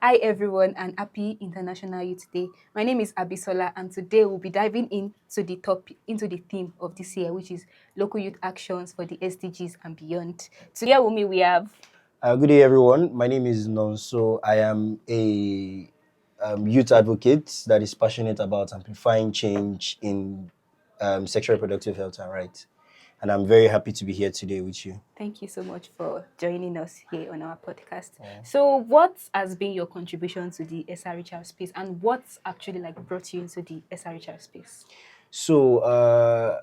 Hi everyone and happy International Youth Day. My name is Abisola and today we'll be diving into the theme of this year, which is local youth actions for the SDGs and beyond. Today with me we have Good day, everyone. My name is Nonso. I am a youth advocate that is passionate about amplifying change in sexual reproductive health and rights. And I'm very happy to be here today with you. Thank you so much for joining us here on our podcast. So what has been your contribution to the SRHR space and what's actually brought you into the SRHR space? So,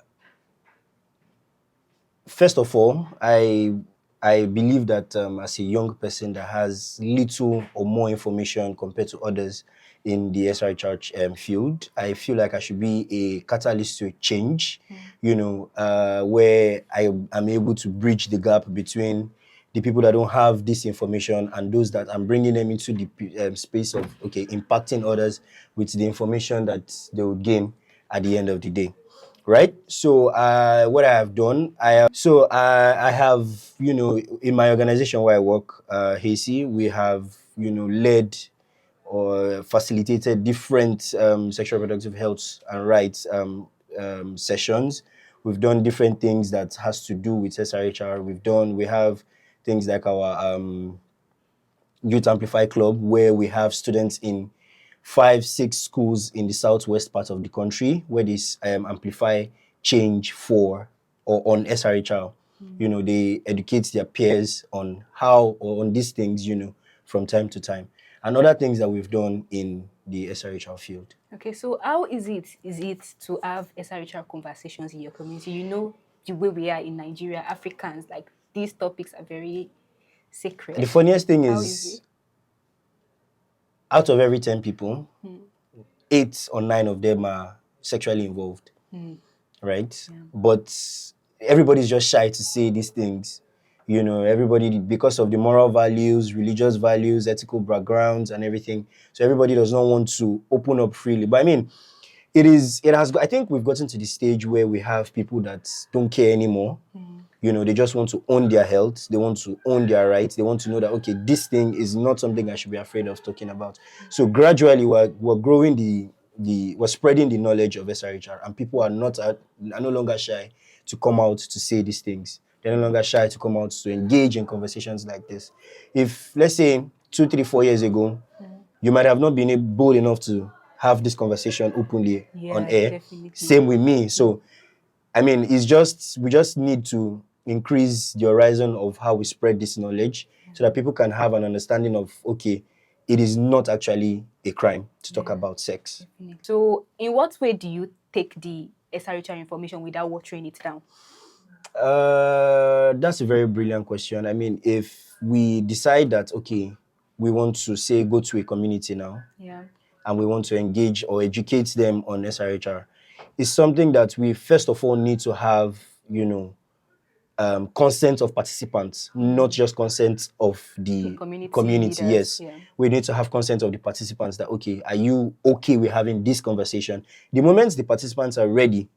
first of all, I believe that as a young person that has little or more information compared to others in the SRHR field, I feel like I should be a catalyst to change, where I am able to bridge the gap between the people that don't have this information and those that I'm bringing them into the space of, impacting others with the information that they will gain at the end of the day. Right. So what I have done, I have, in my organization where I work, HACI, we have, led or facilitated different sexual reproductive health and rights sessions. We've done different things that has to do with SRHR. We have things like our Youth Amplify Club, where we have students in 5-6 schools in the southwest part of the country where they amplify change for or on SRHR. They educate their peers on how or on these things, from time to time. And other things that we've done in the SRHR field. Okay, so how is it to have SRHR conversations in your community? You know the way we are in Nigeria, Africans, these topics are very sacred. The funniest thing How is out of every 10 people, 8 or 9 of them are sexually involved, right? Yeah. But everybody's just shy to say these things. Everybody, because of the moral values, religious values, ethical backgrounds, and everything. So everybody does not want to open up freely. But I mean, I think we've gotten to the stage where we have people that don't care anymore. They just want to own their health. They want to own their rights. They want to know that, okay, this thing is not something I should be afraid of talking about. So gradually we're growing we're spreading the knowledge of SRHR, and people are no longer shy to come out to say these things. They're no longer shy to come out to engage in conversations like this. If, let's say, 2, 3, 4 years ago, you might have not been bold enough to have this conversation openly on air. Definitely. Same with me. So, I mean, we just need to increase the horizon of how we spread this knowledge so that people can have an understanding of, okay, it is not actually a crime to talk about sex. Definitely. So in what way do you take the SRHR information without watering it down? That's a very brilliant question. I mean, if we decide that, okay, we want to go to a community now, and we want to engage or educate them on SRHR, it's something that we first of all need to have, consent of participants, not just consent of the community. Yes. Yeah. We need to have consent of the participants that, okay, are you okay with having this conversation? The moment the participants are ready,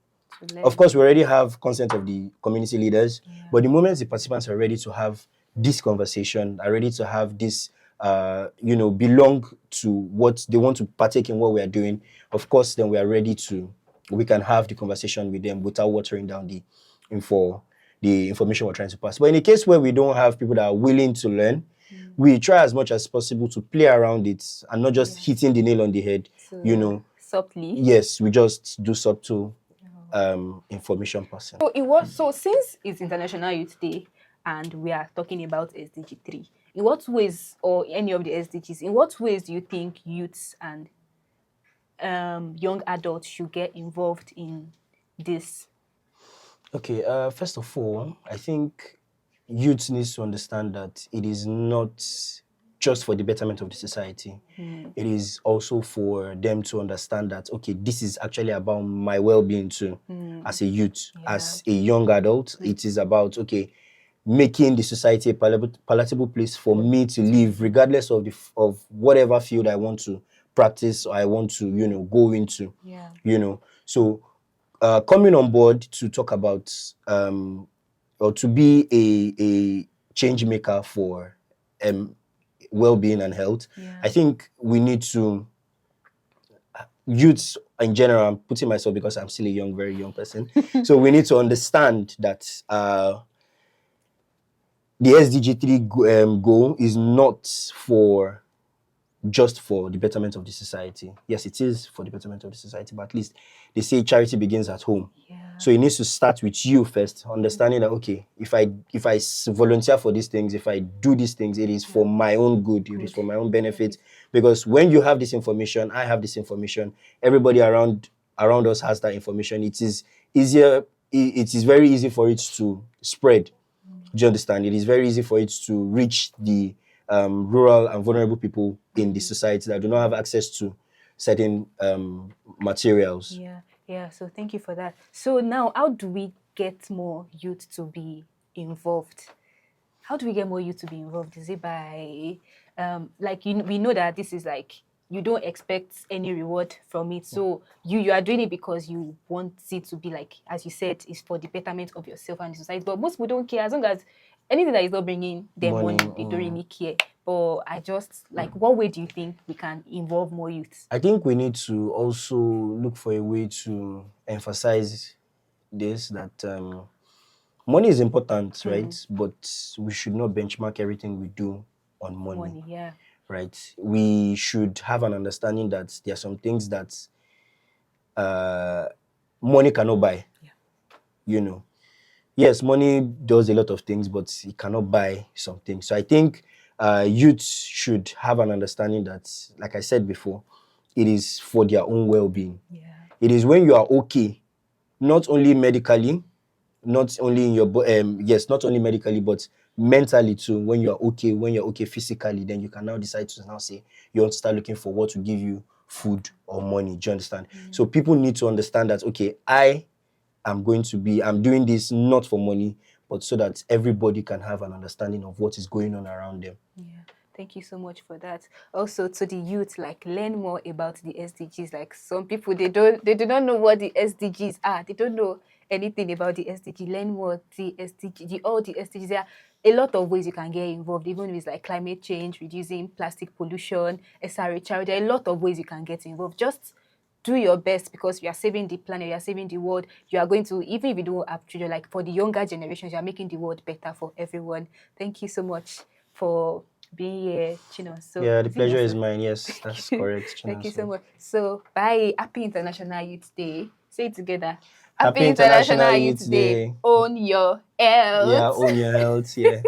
of course, we already have consent of the community leaders, but the moment the participants are ready to have this conversation, are ready to have this, belong to what they want to partake in what we are doing, of course, then we can have the conversation with them without watering down the information we're trying to pass. But in the case where we don't have people that are willing to learn, we try as much as possible to play around it and not just hitting the nail on the head, softly. Yes, we just do subtle information passing. So since it's International Youth Day and we are talking about SDG 3, in what ways, or any of the SDGs, in what ways do you think youths and young adults should get involved in this? Okay, first of all, I think youth needs to understand that it is not just for the betterment of the society. It is also for them to understand that, okay, this is actually about my well-being too, as a youth, as a young adult. It is about, okay, making the society a palatable place for me to live, regardless of whatever field I want to practice or I want to, go into. So coming on board to talk about or to be a change maker for well-being and health, Yeah. I think we need to, youths in general, I'm putting myself because I'm still a young, very young person. So we need to understand that the SDG 3 goal is not for just for the betterment of the society. Yes, it is for the betterment of the society, but at least they say charity begins at home. Yeah. So it needs to start with you first, understanding that, okay, if I volunteer for these things, if I do these things, it is for my own good, it is for my own benefit. Because when you have this information, I have this information, everybody around us has that information, it is easier, it is very easy for it to spread. Do you understand? It is very easy for it to reach the rural and vulnerable people in the society that do not have access to certain materials. Yeah. So thank you for that. So now, how do we get more youth to be involved? How do we get more youth to be involved? Is it by, we know that this is like, you don't expect any reward from it. So you are doing it because you want it to be like, as you said, is for the betterment of yourself and the society. But most people don't care, as long as anything that is not bringing them money, they don't really care. But I just, like, what way do you think we can involve more youths? I think we need to also look for a way to emphasize this, that money is important, right? But we should not benchmark everything we do on money. Yeah. Right? We should have an understanding that there are some things that money cannot buy. Yeah. You know, yes, money does a lot of things, but it cannot buy something. So I think youth should have an understanding that, like I said before, it is for their own well-being. Yeah. It is when you are okay, not only medically, not only in your not only medically, but mentally too. When you're okay physically, then you can now decide to now say you want to start looking for what to give you food or money. Do you understand? So people need to understand that, okay, I'm doing this not for money, but so that everybody can have an understanding of what is going on around them. Yeah. Thank you so much for that. Also, to the youth, like, learn more about the SDGs. Like, some people, they do not know what the SDGs are. They don't know anything about the SDG. Learn more the SDG, all the SDGs. There are a lot of ways you can get involved, even with like climate change, reducing plastic pollution, SRHR. There are a lot of ways you can get involved. Just do your best, because you are saving the planet, you are saving the world. You are going to, even if you don't have children, like for the younger generations, you are making the world better for everyone. Thank you so much for being here, Chino. So yeah, the pleasure is mine. Yes, that's correct, Chino. Thank you so much. So, bye. Happy International Youth Day. Say it together. Happy International Youth Day. Own your health. Yeah, own your health. Yeah.